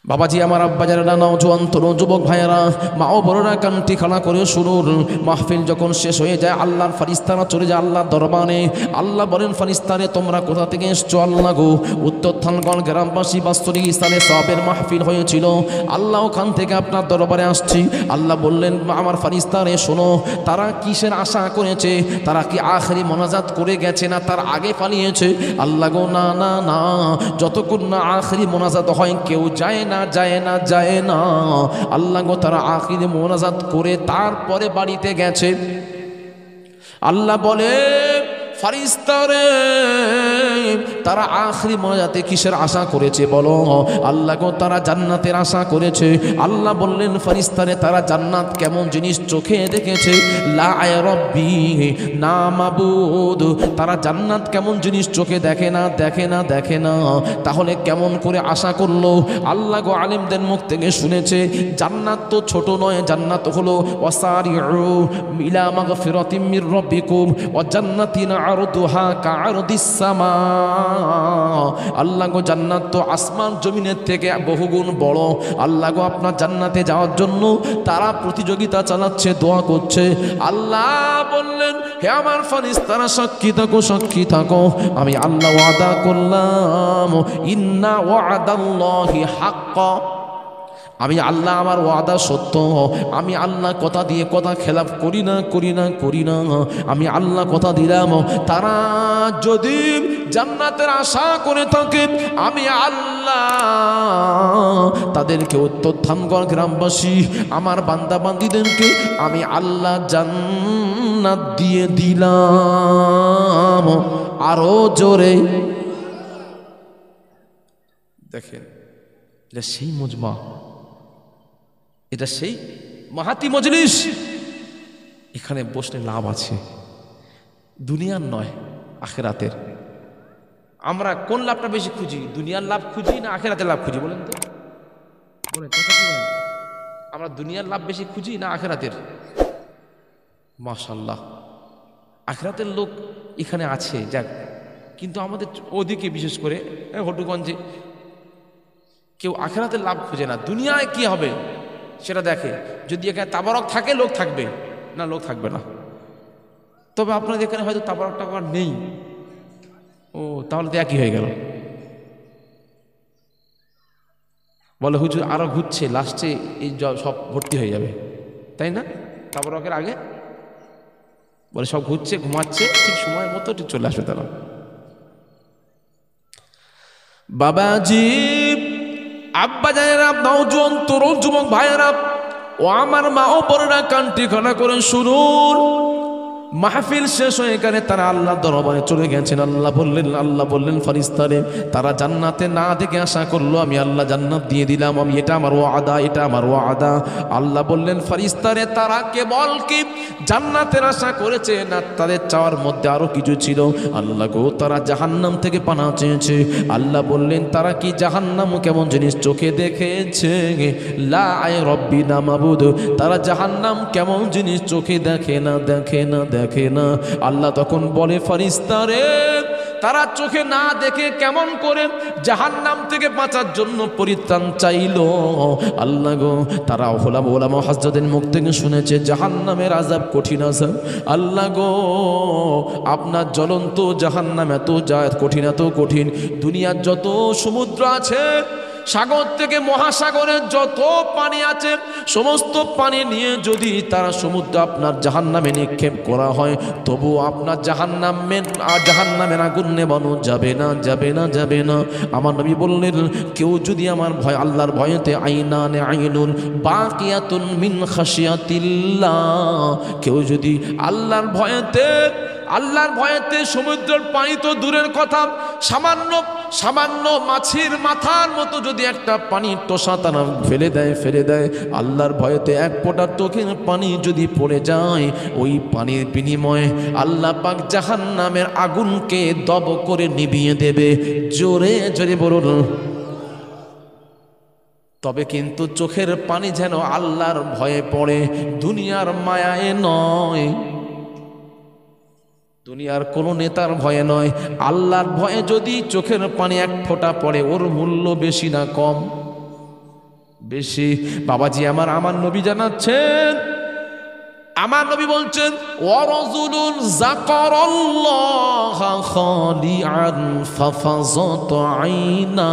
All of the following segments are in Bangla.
বাবাজি আমার, আব্বাজারেরা, নওজোয়ান তরুণ যুবক ভাইয়েরা, মা ও বড়রা, কানটি খাড়া করে শুনুন। মাহফিল যখন শেষ হয়ে যায়, আল্লাহর ফারিস্তারা চলে যায় আল্লাহর দরবারে। আল্লাহ বলেন, ফারিস্তারে তোমরা কোথা থেকে এসছো? আল্লাহ গো, উত্তর থানগড় গ্রামবাসী বাস্তরিক স্থানে সওয়াবের মাহফিল হয়েছিল, আল্লাহ ওখান থেকে আপনার দরবারে আসছি। আল্লাহ বললেন, আমার ফারিস্তারে শোনো, তারা কিসের আশা করেছে? তারা কি আখেরি মোনাজাত করে গেছে, না তার আগে পালিয়েছে? আল্লাহ গো, না না না, যতক্ষণ না আখেরি মোনাজাত হয় কেউ যায় না, যায় না, যায় না। আল্লাহ গো, তারা আখিরে মোনাজাত করে তারপরে বাড়িতে গেছে। আল্লাহ বলে, ফারিস্তারে তারা আখরি মোনাজাতে কিসের আশা করেছে বলো? আল্লাহ গো, তারা জান্নাতের আশা করেছে। আল্লাহ বললেন, ফারিস্তারে তারা জান্নাত কেমন জিনিস চোখে দেখেছে। লা রব্বি না মাবুদ, তারা জান্নাত কেমন জিনিস চোখে দেখে না, দেখে না, দেখে না। তাহলে কেমন করে আশা করলো? আল্লাহ গো আলেমদের মুখ থেকে শুনেছে, জান্নাত তো ছোট নয়, জান্নাত হলো ওয়াসারিউ ইলা মাগফিরাতিম মির রাব্বিকুম ওয়া জান্নাতিন আরদুহা কাআরদিস সামা। আল্লাহ গো, জান্নাত তো আসমান জমিনের থেকে বহুগুণ বড়। আল্লাহ গো, আপনার জান্নাতে যাওয়ার জন্য তারা প্রতিযোগিতা চালাচ্ছে, দোয়া করছে। আল্লাহ বললেন, হে আমার ফারিস্তারা, সাক্ষী থাকো, সাক্ষী থাকো, আমি আল্লাহ ওয়াদা করলাম, ইন্না ওয়াদাল্লাহি হাক্কা, আমি আল্লাহ আমার ওয়াদা সত্য। আমি আল্লাহ কথা দিয়ে কথা খেলাফ করি না, করি না, করি না। আমি আল্লাহ কথা দিলাম, তারা যদি জান্নাতের আশা করে থাকে, আমি আল্লাহ তাদেরকে, উত্তর থানগড় গ্রামবাসী আমার বান্দা বান্দীদেরকে আমি আল্লাহ জান্নাত দিয়ে দিলাম। আরো জোরে দেখেন, এটা সেই মজমা, এটা সেই মাহাতি মজলিস। এখানে বসলে লাভ আছে, দুনিয়ার নয়, আখেরাতের। আমরা কোন লাভটা বেশি খুঁজি? দুনিয়ার লাভ খুঁজি না আখেরাতের লাভ খুঁজি? বলেন তো, বলেন কথা কি বলেন? আমরা দুনিয়ার লাভ বেশি খুঁজি না আখেরাতের? মাশাআল্লাহ, আখেরাতের লোক এখানে আছে, যাক। কিন্তু আমাদের ওদিকে বিশেষ করে হটুগঞ্জে কেউ আখেরাতের লাভ খুঁজে না, দুনিয়ায় কি হবে সেটা দেখে। যদি এখানে তাবারক থাকে, লোক থাকবে না, লোক থাকবে না। তবে আপনাদের এখানে হয়তো তাবারক টাবার নেই, ও তাহলে তো একই হয়ে গেল। বলে হুজুর আরো ঘুরছে, লাস্টে এই সব ভর্তি হয়ে যাবে, তাই না? তাবারকের আগে বলে সব ঘুরছে, ঘুমাচ্ছে, ঠিক সময় মতো ঠিক চলে আসবে তারা। বাবাজি, আব্বা জানেরা, নওজোয়ান তরুণ যুবক ভাইয়েরা ও আমার মা ও বোনেরা, কানটি খাড়া করে শুনুন। মাহফিল শেষ হয়ে গেলে তারা আল্লাহ দরবারে চলে গেছেন। আল্লাহ বললেন ফারিস্তারে, তারা জান্নাতে না দেখে আশা করলো, আমি আল্লাহ জান্নাত দিয়ে দিলাম, আমি এটা আমার ওয়াদা, এটা আমার ওয়াদা। আল্লাহ বললেন ফারিস্তারে, তারা কেবল কি জান্নাতের আশা করেছে না তাদের চাওয়ার মধ্যে আরো কিছু ছিল? আল্লাহ গো, তারা জাহান্নাম থেকে পানা চেয়েছে। আল্লাহ বললেন, তারা কি জাহান্নাম কেমন জিনিস চোখে দেখেছে? লা রব্বি না মাবুদ, তারা জাহান্নাম কেমন জিনিস চোখে দেখে না, দেখে না, দেখে না। আল্লাহ তখন বলে, ফারিস্তারে তারা চোখে না দেখে কেমন করে জাহান্নাম থেকে বাঁচার জন্য পরিত্রাণ চাইলো? আল্লাহ গো, তারা ওলামা হযরতের মুখ থেকে শুনেছে জাহান্নামের আযাব কঠিন আযাব। আল্লাহ গো, আপনার জ্বলন্ত জাহান্নাম এত কঠিন, এত কঠিন। দুনিয়ার যত সমুদ্র আছে, সাগর থেকে মহাসাগরের যত পানি আছে, সমস্ত পানি নিয়ে যদি তারা সমুদ্র আপনার জাহান্নামে নিক্ষেপ করা হয়, তবু আপনার জাহান্নামের আগুন নেবানো যাবে না, যাবে না, যাবে না। আমার নবী বললেন, কেউ যদি আমার ভয়, আল্লাহর ভয়েতে আইনানে আইনুন বাকিয়াতুন মিন খাশিয়াতিল্লাহ, কেউ যদি আল্লাহর ভয়েতে সমুদ্রের পানি তো দূরের কথা, সামান্য মাছির মাথার মতো যদি একটা পানি টোসা তারা ফেলে দেয়, আল্লাহর ভয়েতে এক ফোঁটা চোখের পানি যদি পড়ে যায়, ওই পানির বিনিময়ে আল্লাহ পাক জাহান্নামের আগুনকে দব করে নিভিয়ে দেবে। জোরে জোরে বলুন। তবে কিন্তু চোখের পানি যেন আল্লাহর ভয়ে পড়ে, দুনিয়ার মায়ায় নয়, দুনিয়ার কোনো নেতার ভয়ে নয়, আল্লাহর ভয়ে যদি চোখের পানি এক ফোঁটা পড়ে, ওর মূল্য বেশি না কম? বেশি। বাবাজি আমার নবী জানাচ্ছেন, আমার নবী বলছেন ওয়ারাজুলুন যাকারাল্লাহা খালিআন ফাফাযাত আইনা।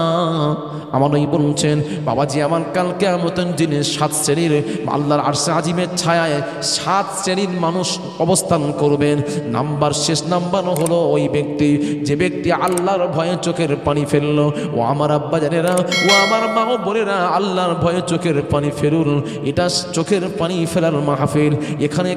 আমার নবী বলছেন বাবাজি আমার কাল কিয়ামতের দিনে 7 শ্রেণীর আল্লাহর আরশে আজিমের ছায়ায় 7 শ্রেণীর মানুষ অবস্থান করবেন। শেষ নাম্বার হলো ওই ব্যক্তি যে ব্যক্তি আল্লাহর ভয়ে চোখের পানি ফেললো। ও আমার আব্বা জানেরা, ও আমার মা ও বোনেরা, আল্লাহর ভয়ে চোখের পানি ফেলুন। এটা চোখের পানি ফেলার মাহফিল। এখানে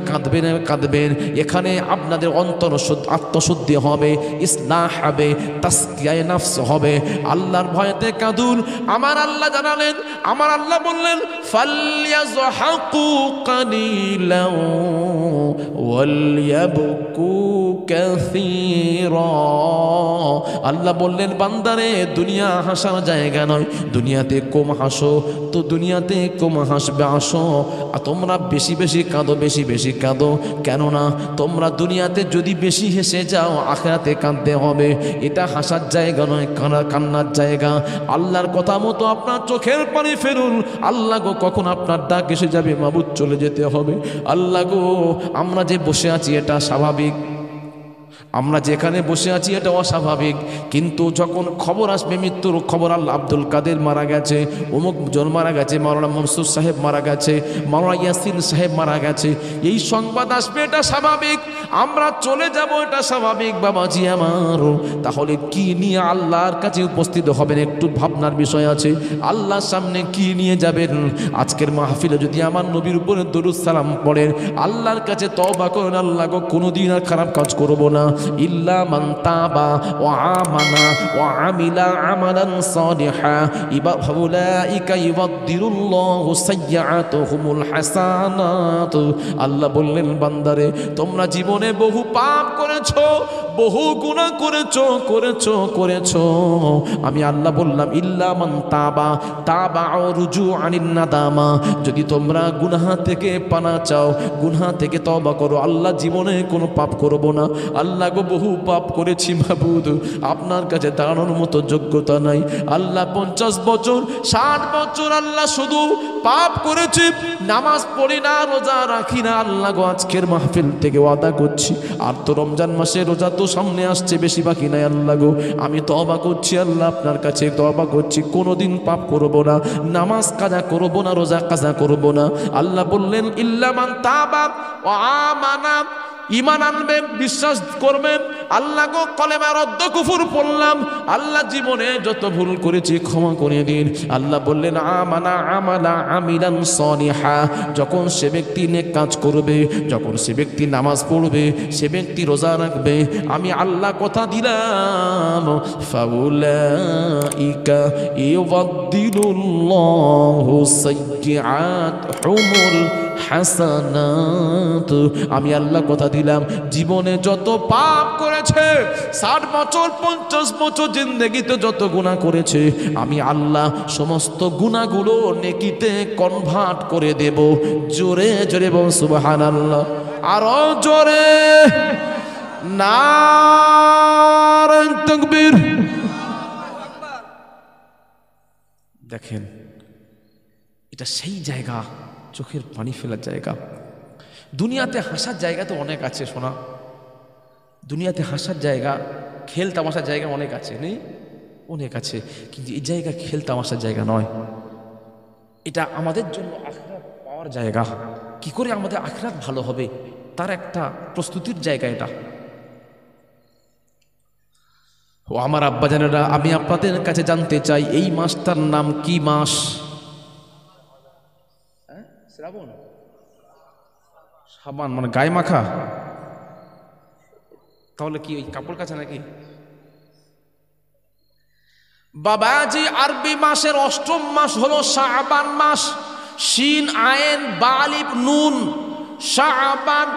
কাঁদবেন, এখানে আপনাদের অন্তর আত্মশুদ্ধি হবে, ইসলাহ হবে, তাসকিয়ায়ে নফস হবে। আল্লাহর ভয়েতে কাঁদুন। আমার আল্লাহ জানালেন, আমার আল্লাহ বললেন ফালইয়াযহাকু কালিলাও ওয়ালইয়াবকু কাসীরা। আল্লাহ বললেন বান্দারে দুনিয়া হাসার জায়গা নয়, দুনিয়াতে কম হাসো তো দুনিয়াতে কম হাসবে আসো। আর তোমরা বেশি বেশি কাঁদো, বেশি বেশি কাঁদো, কেননা তোমরা দুনিয়াতে যদি বেশি হেসে যাও আখিরাতে কাঁদতে হবে। এটা হাসার জায়গা নয়, কান্নার জায়গা। আল্লাহর কথা মতো আপনার চোখের পানি ফেলুন। আল্লাহ গো কখন আপনার ডাক এসে যাবে মাবুদ চলে যেতে হবে। আল্লাহ গো আমরা যে বসে আছি এটা স্বাভাবিক, আমরা যেখানে বসে আছি এটা অস্বাভাবিক, কিন্তু যখন খবর আসবে মৃত্যুর খবর, আল্লাহ আব্দুল কাদের মারা গেছে, অমুক জন মারা গেছে, মাওলানা মনসুর সাহেব মারা গেছে, মাওলানা ইয়াসিন সাহেব মারা গেছে, এই সংবাদ আসবে এটা স্বাভাবিক। আমরা চলে যাব এটা স্বাভাবিক বাবাজি আমার। তাহলে কি নিয়ে আল্লাহর কাছে উপস্থিত হবেন একটু ভাবনার বিষয় আছে। আল্লাহর সামনে কি নিয়ে যাবেন? আজকের মাহফিলে যদি আমার নবীর উপরে দরুদ সালাম পড়েন, আল্লাহর কাছে তওবা করেন, আল্লাহ গো কোনোদিন আর খারাপ কাজ করব না, ইল্লা মান তাবা ওয়া আমানা ওয়া আমিলা আমালান সালিহা ফাউলাইকা ইউবাদদিলুল্লাহু সাইয়্যাতুহুমুল হাসানাত। আল্লাহ বললেন বান্দারে তোমরা জীবনে বহু পাপ করেছো, বহু গুনাহ করেছো। আমি আল্লাহ বললাম ইল্লা মান তাবা রুজুআনিন নাদামা, যদি তোমরা গুনাহ থেকে পানা চাও, গুনাহ থেকে তওবা করো, আল্লাহ জীবনে কোনো পাপ করব না। আল্লাহ গো বহু পাপ করেছি মাবুদ, আপনার কাছে দাঁড়ানোর মতো যোগ্যতা নাই। আল্লাহ 50 বছর 60 বছর আল্লাহ শুধু পাপ করেছি, নামাজ পড়ি না, রোজা রাখি না। আল্লাহ গো আজকের মাহফিল থেকে ওয়াদা করছি, আর তো রমজান মাসে রোজা তো সামনে আসছে, বেশি বাকি নাই। আল্লাহ গো আমি তওবা করছি, আল্লাহ আপনার কাছে তওবা করছি, কোনোদিন পাপ করব না, নামাজ কাজা করব না, রোজা কাজা করব না। আল্লাহ বললেন ইল্লা মান তাবা ওয়া আমানা, ঈমান আনবেন, বিশ্বাস করবেন। আল্লাহ গো কলেমা রদ্দ কুফর পড়লাম, আল্লাহ জীবনে যত ভুল করেছি ক্ষমা করে দিন। আল্লাহ বললেন আমানা আমালা আমিলান সালিহা, যখন সে ব্যক্তি নেক কাজ করবে, যখন সে ব্যক্তি নামাজ পড়বে, সে ব্যক্তি রোজা রাখবে, আমি আল্লাহ কথা দিলাম ফাউলাইকা ইউবাদদিলুল্লাহু সাইয়্যাতুহুমুল হাসানাত। আমি আল্লাহ কথা দিলাম জীবনে যত পাপ করেছে, 60 বছর 50 বছর জিন্দেগিতে যত গুনাহ করেছে, আমি আল্লাহ সমস্ত গুনাহগুলো নেকিতে কনভার্ট করে দেব। জোরে জোরে বল সুবহানাল্লাহ, আরো জোরে নারে তাকবীর। দেখেন এটা সেই জায়গা, চোখের পানি ফেলার জায়গা। দুনিয়াতে হাসার জায়গা তো অনেক আছে শোনা, দুনিয়াতে হাসার জায়গা, খেল তামাশার জায়গা অনেক আছে, নেই? অনেক আছে, কিন্তু এই জায়গা খেল তামাশার জায়গা নয়। এটা আমাদের জন্য আখিরাত পাওয়ার জায়গা। কি করে আমাদের আখিরাত ভালো হবে তার একটা প্রস্তুতির জায়গা এটা। ও আমার আব্বাজানেরা, আমি আপনাদের কাছে জানতে চাই এই মাসটার নাম কি মাস? শ্রাবণ, সাবান মানে গায়ে মাখা, তাহলে কি ওই কাপড় কাচা নাকি? বাবাজি আরবি মাসের 8ম মাস হলো শাবান মাস, শিন আয়েন বালিব নুন, শাবান।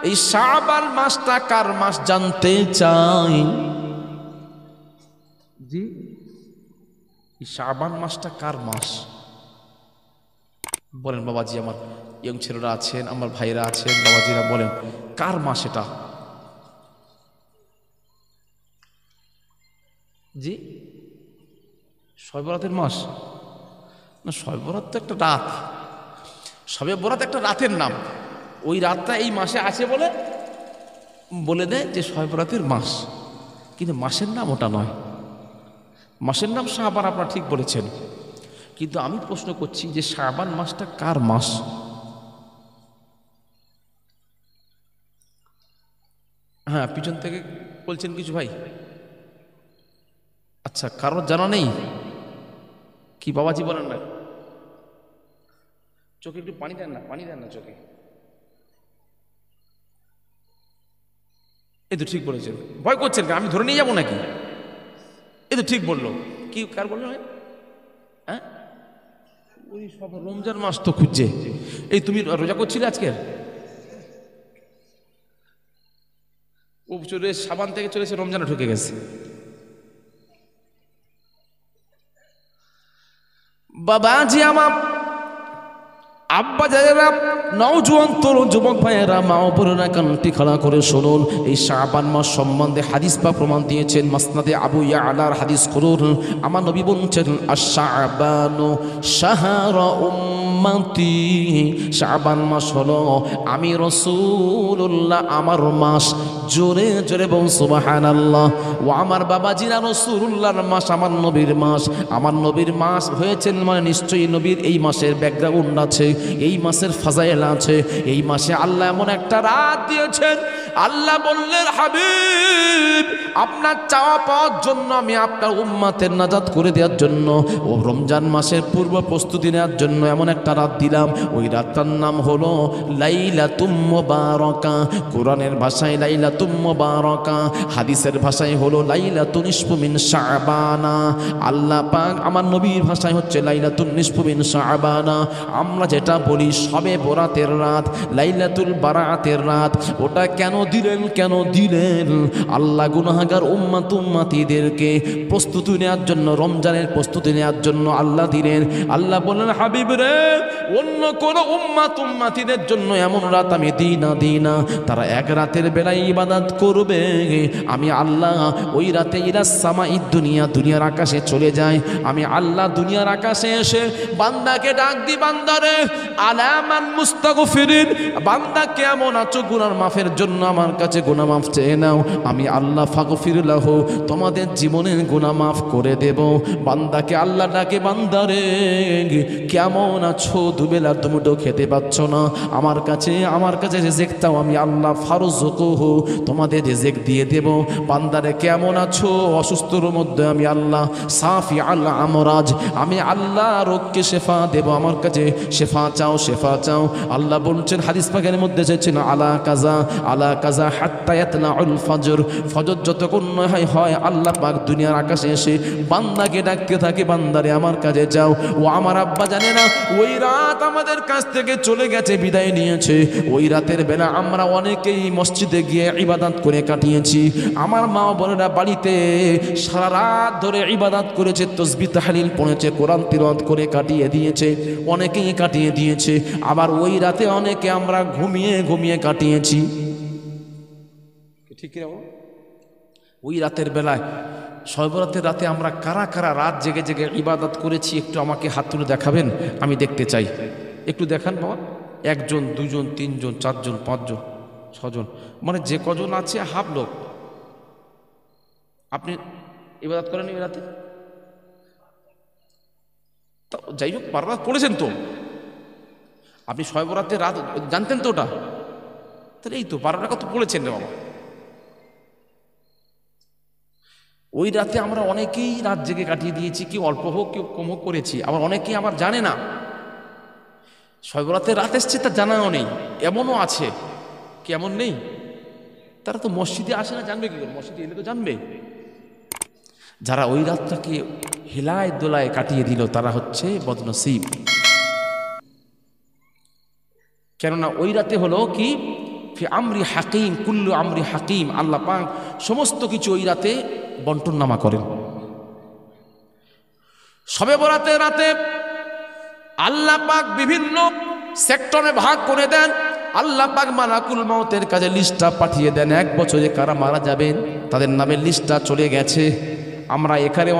এই শাবান মাসটা কার মাস জানতে চাই? জি, এই শাবান মাসটা কার মাস বলেন বাবাজি? আমার ইয়ং ছেলেরা আছেন, আমার ভাইরা আছেন, বাবাজিরা বলেন কার মাস এটা? জি, শবে বরাতের মাস। না, শবে বরাত তো একটা রাত, শবে বরাত একটা রাতের নাম। ওই রাতটা এই মাসে আছে বলে বলে দেয় যে শবে বরাতের মাস, কিন্তু মাসের নাম ওটা নয়। মাসের নাম শাবান, আপনারা ঠিক বলেছেন, কিন্তু আমি প্রশ্ন করছি যে শাবান মাসটা কার মাস? হ্যাঁ, পিছন থেকে বলছেন কিছু ভাই। আচ্ছা, কারোর জানা নেই কি বাবাজি বলেন না? চোখে একটু পানি দেন না, পানি দেন না চোখে। এই তো ঠিক বলেছেন। ভয় করছেন, আমি ধরে নিয়ে যাবো নাকি? এই তো ঠিক বললো। কি কার বললো? হ্যাঁ, ওই সব রমজান মাস তো খুঁজছে। এই তুমি রোজা করছিলে আজকে? ও চলে সাবান থেকে চলেছে, রমজানে ঢুকে গেছে। বাবাজি আমার, আব্বা যারা, নওজোয়ান তরুণ যুবক ভাইয়েরা, মা ও বোনেরা কানটি খাড়া করে শুনুন। এই শাবান মাস সম্বন্ধে হাদিস বা প্রমাণ দিয়েছেন। মাসনাদে আবু ইয়ালার হাদিস করুন। আমার নবী বলছেন, আশ-শাবানু শাহরু উম্মতি, শাবান মাস হলো আমি রাসূলুল্লাহ আমার মাস। জোরে জোরে বল সুবহানাল্লাহ। ও আমার বাবাজিরা, রাসূলুল্লাহর মাস আমার নবীর মাস। আমার নবীর মাস হয়েছেন মানে নিশ্চয়ই নবীর এই মাসের ব্যাকগ্রাউন্ড আছে, এই মাসের ফাজাইল আছে। এই মাসে আল্লাহ এমন একটা রাত দিয়েছেন, আল্লাহ বললেন, হাবিব আপনার চাওয়া পাওয়ার জন্য, আমি আপনার উম্মতের নাজাত করে দেওয়ার জন্য, ও রমজান মাসের পূর্ব প্রস্তুতি নেওয়ার জন্য এমন একটা রাত দিলাম। ওই রাতটার নাম হলো লাইলাতুম মুবারাকা। কোরআনের ভাষায় লাইলাতুম মুবারাকা, হাদিসের ভাষায় হলো লাইলাতুন নিসফু মিন শাবানা। আল্লাহ পাক আমার নবীর ভাষায় হচ্ছে লাইলাতুন নিসফু মিন শাবানা। আমরা যেটা বলি শবে বরাতের রাত, লাইলাতুল বারাতের রাত, ওটা কেন দিলেন? কেন দিলেন? আল্লাহ গুনাহগার উম্মত উম্মতিদেরকে প্রস্তুতি নেওয়ার জন্য, রমজানের প্রস্তুতি নেওয়ার জন্য আল্লাহ দিলেন। আল্লাহ বললেন, হাবিব রে, অন্য কোন উম্মত উম্মতিদের জন্য এমন রাত আমি দিই না। তারা এক রাতের বেলায় ইবাদত করবে, আমি আল্লাহ ওই রাতে ইলাস সামাইদ দুনিয়া, দুনিয়ার আকাশে চলে যায়। আমি আল্লাহ দুনিয়ার আকাশে এসে বান্দাকে ডাক দি, বান্দারে আলামান মুস্তাগফিরিন, বান্দা কেমন আছো? গুনার মাফের জন্য আমার কাছে গুনাহ মাফ চেয়ে নাও, আমি আল্লাহ ফাগফির লাহু, তোমাদের জীবনের গুনাহ মাফ করে দেব। বান্দাকে আল্লাহ ডাকে, বান্দারে কেমন আছো? দুবেলা দুমুঠো খেতে পাচ্ছ না, আমার কাছে রিজিক চাও, আমি আল্লাহ ফারজুকুহু, তোমাদের রিজিক দিয়ে দেব। বান্দারে কেমন আছো? অসুস্থর মধ্যে আমি আল্লাহ সাফি আল্লাহ আমরাজ, আমি আল্লাহ রোগকে শেফা দেব, আমার কাছে শেফা চাও, শেফা চাও। আল্লাহ বলছেন হাদিস পাকের মধ্যে এসেছেন, আলা কাজা হাত্তা ইয়াতলাউল ফজর, ফজর যতক্ষণ হয় আল্লাহ পাক দুনিয়ার আকাশে এসে বান্দাকে ডাকতে থাকে, বান্দারে আমার কাছে যাও। ও আমার আব্বা জানে না, ওই রাত আমাদের কাছ থেকে চলে গেছে, বিদায় নিয়েছে। ওই রাতের বেলা আমরা অনেকেই মসজিদে গিয়ে ইবাদত করে কাটিয়েছি। আমার মা বোনেরা বাড়িতে সারা রাত ধরে ইবাদত করেছে, তাসবিহ তাহলিল পড়েছে, কোরআন তিলাওয়াত করে কাটিয়ে দিয়েছে, অনেকেই কাটিয়ে দিয়েছে। আবার ওই রাতে অনেকে আমরা ঘুমিয়ে কাটিয়েছি। ঠিক কিনা? ওই রাতের বেলায়, শবে বরাতের রাতে আমরা কারা কারা রাত জেগে জেগে ইবাদত করেছি, একটু আমাকে হাত তুলে দেখাবেন, আমি দেখতে চাই। একটু দেখান বাবা। 1 জন, 2 জন, 3 জন, 4 জন, 5 জন, 6 জন, মানে যে কজন আছে হাফ লোক। আপনি ইবাদত করেন ওই রাতে? যাই হোক, 12 রাত পড়েছেন তো আপনি। শবে বরাতের রাত জানতেন তো ওটা? তাহলে এই তো 12 রাকাত তো পড়েছেন রে বাবা। ওই রাতে আমরা অনেকেই রাত জেগে কাটিয়ে দিয়েছি, কেউ অল্প হোক কেউ কম হোক করেছি। আবার অনেকেই আবার জানে না শবে বরাতের রাত এসছে, তা জানাও নেই, এমনও আছে। কেমন নেই? তারা তো মসজিদে আসে না, জানবে কি করে? মসজিদে এলে তো জানবে। যারা ওই রাতটাকে হেলায় দোলায় কাটিয়ে দিল তারা হচ্ছে বদনসিব। কেননা ওই রাতে হলো কি, ফি আমরি হাকিম, কুল্লু আমরি হাকিম, আল্লাহ পাক সমস্ত কিছু ওই রাতে বন্টন নামা করেন। শবে বরাতের রাতে আল্লাহ পাক বিভিন্ন সেক্টরে ভাগ করে দেন। আল্লাহ পাক মালাকুল মউতের কাছে লিস্টটা পাঠিয়ে দেন, 1 বছরে কারা মারা যাবেন তাদের নামের লিস্টটা চলে গেছে। আমরা এখানে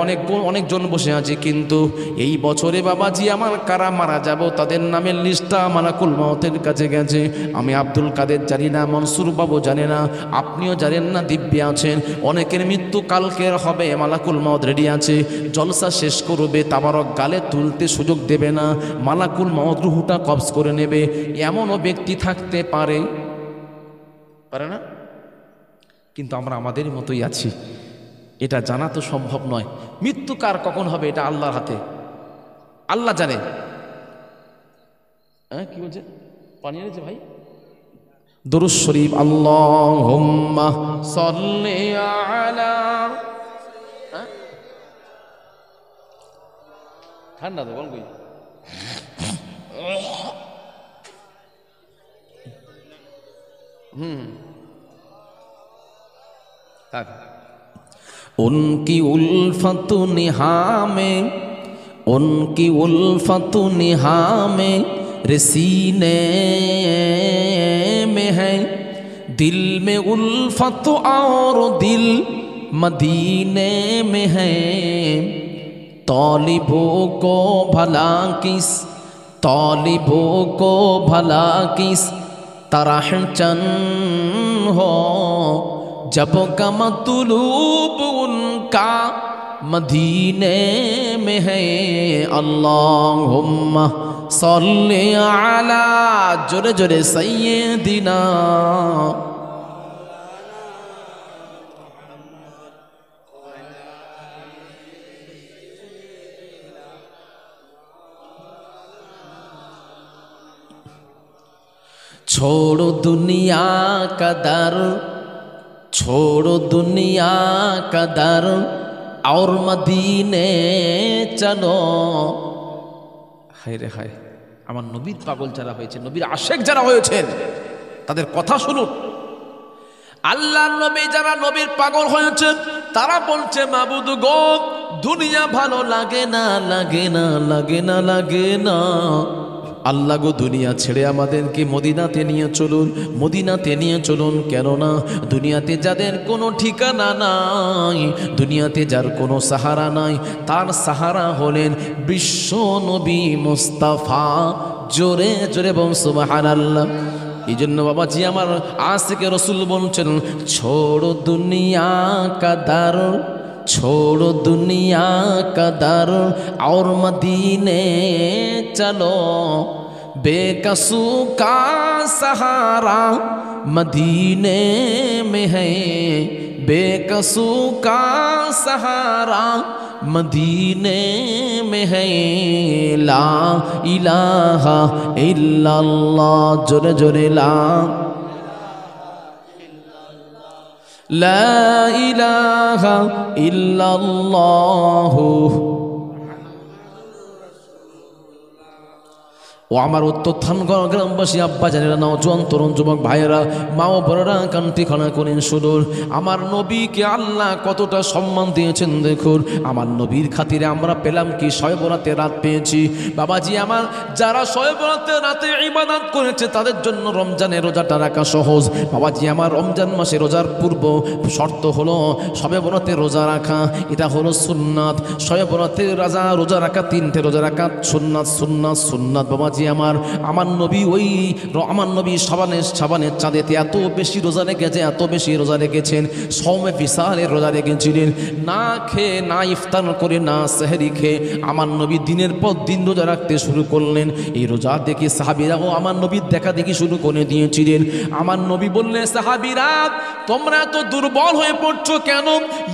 অনেকজন বসে আছি, কিন্তু এই বছরে বাবাজি আমার কারা মারা যাব তাদের নামের লিস্টটা মালাকুল মউতের কাছে গেছে। আমি আব্দুল কাদের জানি না, মনসুর বাবু জানে না, আপনিও জানেন না, দিব্যে আছেন। অনেকের মৃত্যু কালকের হবে, মালাকুল মউত রেডি আছে, জলসা শেষ করবে, তাবারক গালে তুলতে সুযোগ দেবে না, মালাকুল মউত রুহুটা কবজ করে নেবে। এমনও ব্যক্তি থাকতে পারে না? কিন্তু আমরা আমাদের মতোই আছি, এটা জানা তো সম্ভব নয়। মৃত্যু কার কখন হবে এটা আল্লাহর হাতে, আল্লাহ জানে। হ্যাঁ কি বলছে, পানি এনেছে ভাই? দুরূদ শরীফ, আল্লাহুম্মা সাল্লি আলা, ঠান্ডা তো বল কই उनकी उल्फत निहा में रसीने में है, दिल में उल्फत और दिल मदीने में है। तालिबों को भला किस तरह चन हो, जब का मतलूब उनका मदीने में है। अल्लाहुम्मा सल्ली अला, जोरे जोरे सय्यदिना छोड़ो दुनिया का दर और मदीने चलो। हाय रे हाय, আমার নবীর পাগল যারা হয়েছে, নবীর আশেক যারা হয়েছেন তাদের কথা শুনুন। আল্লাহর নবী যারা নবীর পাগল হয়েছেন তারা বলছে, মাবুদ গো দুনিয়া ভালো লাগে না, লাগে না, লাগে না, লাগে না। আল্লাহ গো দুনিয়া ছেড়ে আমাদেরকে মদিনাতে নিয়ে চলুন, মদিনাতে নিয়ে চলুন। কেননা দুনিয়াতে যাদের কোনো ঠিকানা নাই, দুনিয়াতে যার কোনো সাহারা নাই, তার সাহারা হলেন বিশ্ব নবী মুস্তাফা। জোরে জোরে বল সুবহানাল্লাহ। এই জন্য বাবাজি আমার আশিকে রসুল বলছেন, ছোড়ো দুনিয়া কা দর, छोड़ो दुनिया का दर और मदीने चलो, बेकसू का सहारा मदीने में है, बेकसू का सहारा मदीने में है। ला इलाहा इल्लल्लाह, जोरे जोरे ला इलाहा इल्लल्लाहु। ও আমার উত্তর থানগড় গ্রামবাসী আব্বা জানেরা, নওজোয়ান তরুণ যুবক ভাইয়েরা, মা ও বড়রা কান্তি খানা করেন শুনুন। আমার নবীকে আল্লাহ কতটা সম্মান দিয়েছেন দেখুন। আমার নবীর খাতিরে আমরা পেলাম কি, শবে বরাতের রাত পেয়েছি। বাবাজি আমার যারা শবে বরাতের রাতে ইবাদত করেছে তাদের জন্য রমজানের রোজাটা রাখা সহজ। বাবাজি আমার রমজান মাসে রোজার পূর্ব শর্ত হলো শবে বরাতের রোজা রাখা, এটা হলো সুন্নাত। শবে বরাতের রোজা রাখা, 3টে রোজা রাখা সুন্নাত, সুন্নাত, সুন্নাত। বাবাজি আমার নবী ওই আমার নবী সাবানের চাঁদেতে এত বেশি রোজা রেখেছে, এত বেশি রোজা রেখেছেন, সৌমে বিশালের রোজা রেখেছিলেন। না খেয়ে, না ইফতার করে, না সেহরি খেয়ে আমার নবী দিনের পর দিন রোজা রাখতে শুরু করলেন। এই রোজা দেখে সাহাবীরাও আমার নবীর দেখা দেখি শুরু করে দিয়েছিলেন। আমার নবী বললেন, সাহাবীরা তোমরা এত দুর্বল হয়ে পড়ছো কেন?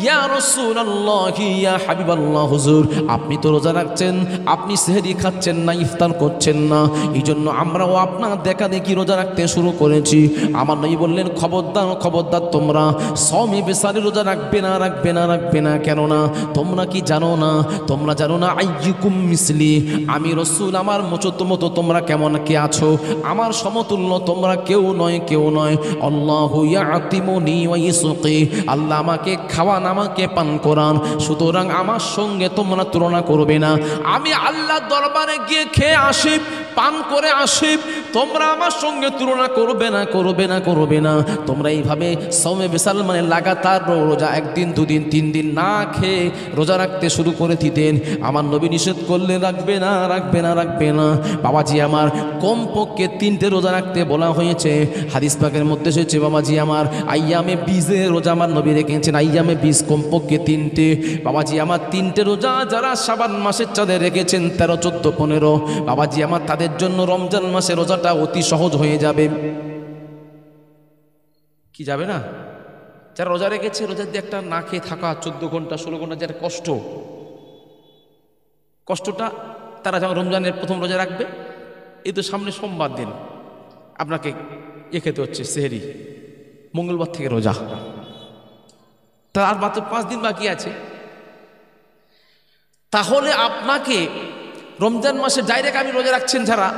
ইয়া রাসূলুল্লাহ, ইয়া হাবিবাল্লাহ, হুজুর আপনি তো রোজা রাখছেন, আপনি সেহরি খাচ্ছেন না, ইফতার করছেন না, এই জন্য আমরাও আপনার দেখা দেখি রোজা রাখতে শুরু করেছি। আমার নবী বললেন, খবরদার খবরদার, তোমরা সওমে বিসারি রোজা রাখবে না, রাখবে না, রাখবে না। কেননা তোমরা কি জানো না, তোমরা জানো না আইয়ুকুম মিসলি, আমি রাসূল আমার মতো তোমরা কেমন কে আছো, আমার সমতুল্য তোমরা কেউ নয়, কেউ নয়। আল্লাহু ইয়াতিমুনি ওয়া ইয়াসুকি, আল্লাহ আমাকে খাওয়ান, আমাকে পান করান, সুতরাং আমার সঙ্গে তোমরা তুলনা করবে না। আমি আল্লাহর দরবারে গিয়ে খেয়ে আসি, পান করে আসি, তোমরা আমার সঙ্গে তুলনা করবে না, করবে না, করবে না। তোমরা এইভাবে সৌমে বিশাল মানে লাগাতার রোজা 1 দিন 2 দিন 3 দিন না খেয়ে রোজা রাখতে শুরু করে দিতেন। আমার নবী নিষেধ করলে রাখবে না, রাখবে না, রাখবে না। বাবাজি আমার কমপক্ষে 3টে রোজা রাখতে বলা হয়েছে। হাদিস পাকের মধ্যে এসেছে বাবাজি আমার আইয়ামে বীজে রোজা আমার নবী রেখেছেন, আইয়ামে বীজ কমপক্ষে 3টে। বাবাজি আমার 3টে রোজা যারা শাবান মাসের চাঁদে রেখেছেন 13, 14, 15, বাবাজি আমার তাদের জন্য রমজান মাসে রোজাটা অতি সহজ হয়ে যাবে। কি যাবে না? যারা রোজা রেখেছে, রোজার দিয়ে একটা না খেয়ে থাকা 14 ঘন্টা 16 ঘন্টা যারা কষ্টটা তারা যখন রমজানের প্রথম রোজা রাখবে, এই তো সামনে সোমবার দিন আপনাকে খেতে হচ্ছে সেহরি, মঙ্গলবার থেকে রোজা, তার আর মাত্র 5 দিন বাকি আছে। তাহলে আপনাকে রমজান মাসে ডাইরেক্ট আমি রোজা রাখছেন, যারা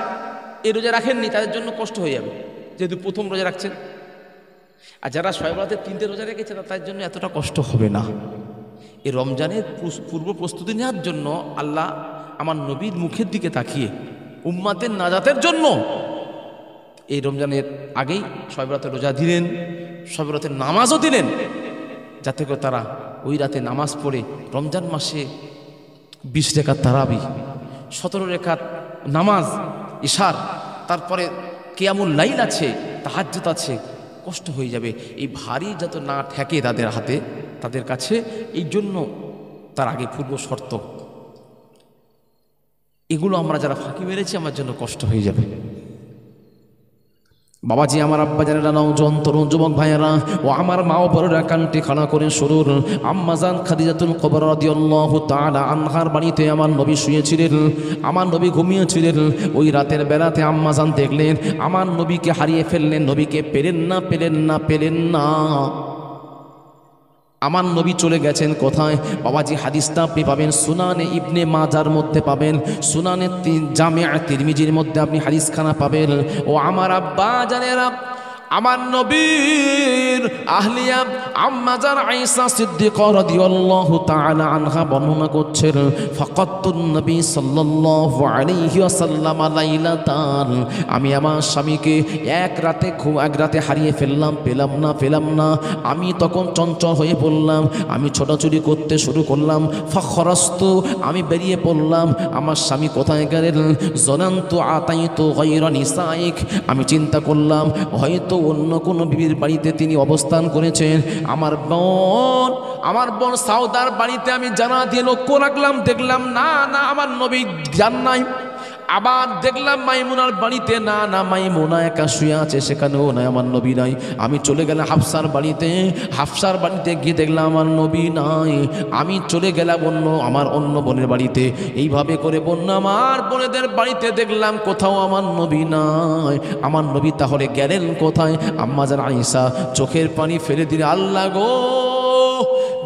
এই রোজা রাখেননি তাদের জন্য কষ্ট হয়ে যাবে, যেহেতু প্রথম রোজা রাখছেন। আর যারা শবে বরাতের 3টে রোজা রেখেছে তাদের জন্য এতটা কষ্ট হবে না। এই রমজানের পূর্ব প্রস্তুতি নেওয়ার জন্য আল্লাহ আমার নবীর মুখের দিকে তাকিয়ে উম্মাতের নাজাতের জন্য এই রমজানের আগেই শবে বরাতের রোজা দিলেন, শবে বরাতের নামাজও দিলেন, যাতে করে তারা ওই রাতে নামাজ পড়ে রমজান মাসে 20 রাকাত তারাবি, 17 রাকাত নামাজ ইশার, তারপরে কিয়ামুল লাইল আছে, তাহাজ্জুদ আছে, কষ্ট হয়ে যাবে। এই ভারী যত না ঠেকে তাদের হাতে, তাদের কাছে, এই জন্য তার আগে পূর্ব শর্ত এগুলো আমরা যারা ফাঁকি মেরেছি আমার জন্য কষ্ট হয়ে যাবে। বাবাজি আমার আব্বা জানেরা নওজোয়ান তরুণ যুবক ভাইয়েরা ও আমার মা ও বড়রা কানটি খাড়া করে শুরুর আম্মাজান খাদিজাতুল কুবরা রাদিয়াল্লাহু তাআলা আনহার বাড়িতে আমার নবী শুয়েছিলেন, আমার নবী ঘুমিয়েছিলেন। ওই রাতের বেলাতে আম্মাজান দেখলেন আমার নবীকে হারিয়ে ফেললেন, নবীকে পেলেন না, পেলেন না, পেলেন না। আমার নবী চলে গেছেন কোথায়? বাবাজি হাদিসটা আপনি পাবেন সুনানে ইবনে মাজার মধ্যে পাবেন, সুনানে জামিআ তিরমিজির মধ্যে আপনি হাদিসখানা পাবেন। ও আমার আব্বা জানেরা, আমার নবীর আহলিয়া আম্মাজান আয়েশা সিদ্দিকা রাদিয়াল্লাহু তাআলা আনহা বর্ণনা করছেন, ফাকাতুন নবী সাল্লাল্লাহু আলাইহি ওয়াসাল্লাম লাইলাতান, আমি আমার স্বামীকে এক রাতে হারিয়ে ফেললাম, পেলাম না। আমি তখন চঞ্চল হয়ে পড়লাম, আমি ছোটাছুটি করতে শুরু করলাম। ফাখরাস্তু, আমি বেরিয়ে পড়লাম, আমার স্বামী কোথায় গেলেন? জনান্তু আতাইতু গায়রা নিসাইক, আমি চিন্তা করলাম হয়তো অন্য কোনো বিবির বাড়িতে তিনি অবস্থান করেছেন। আমার বোন সাউদার বাড়িতে আমি জানা দিয়ে লক্ষ্য রাখলাম, দেখলাম না আমার নবী যান নাই। আবার দেখলাম মাইমুনার বাড়িতে, না মাইমুনা একা শুয়ে আছে, সেখানেও নাই, আমার নবী নাই। আমি চলে গেলাম হাফসার বাড়িতে গিয়ে দেখলাম আমার নবী নাই। আমি চলে গেলাম অন্য বোনের বাড়িতে, এইভাবে করে আমার বোনেদের বাড়িতে দেখলাম কোথাও আমার নবী নাই। আমার নবী তাহলে গেলেন কোথায়? আম্মাজান আয়েশা চোখের পানি ফেলে দিলে, আল্লাহ গো,